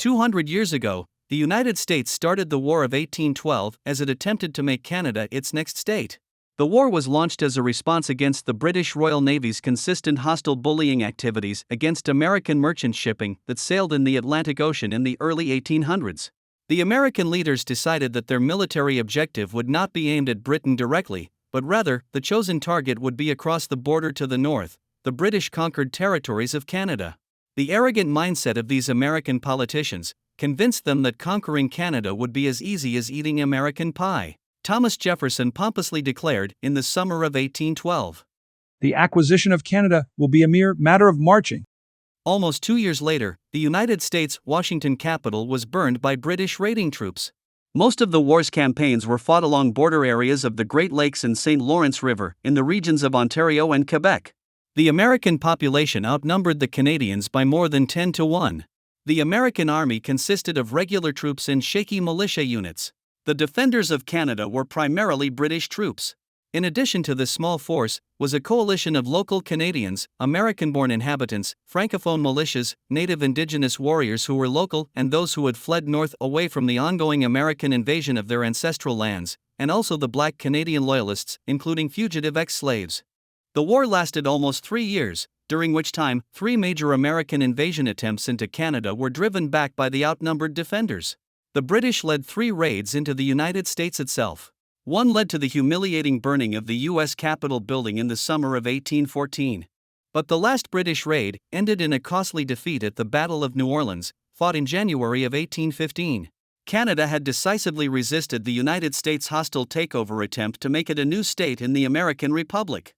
200 years ago, the United States started the War of 1812 as it attempted to make Canada its next state. The war was launched as a response against the British Royal Navy's consistent hostile bullying activities against American merchant shipping that sailed in the Atlantic Ocean in the early 1800s. The American leaders decided that their military objective would not be aimed at Britain directly, but rather, the chosen target would be across the border to the north, the British conquered territories of Canada. The arrogant mindset of these American politicians convinced them that conquering Canada would be as easy as eating American pie. Thomas Jefferson pompously declared in the summer of 1812, "The acquisition of Canada will be a mere matter of marching." Almost 2 years later, the United States' Washington capital was burned by British raiding troops. Most of the war's campaigns were fought along border areas of the Great Lakes and St. Lawrence River in the regions of Ontario and Quebec. The American population outnumbered the Canadians by more than 10 to 1. The American army consisted of regular troops and shaky militia units. The defenders of Canada were primarily British troops. In addition to this small force, was a coalition of local Canadians, American-born inhabitants, Francophone militias, native Indigenous warriors who were local and those who had fled north away from the ongoing American invasion of their ancestral lands, and also the Black Canadian Loyalists, including fugitive ex-slaves. The war lasted almost 3 years, during which time 3 major American invasion attempts into Canada were driven back by the outnumbered defenders. The British led 3 raids into the United States itself. One led to the humiliating burning of the U.S. Capitol building in the summer of 1814. But the last British raid ended in a costly defeat at the Battle of New Orleans, fought in January of 1815. Canada had decisively resisted the United States' hostile takeover attempt to make it a new state in the American Republic.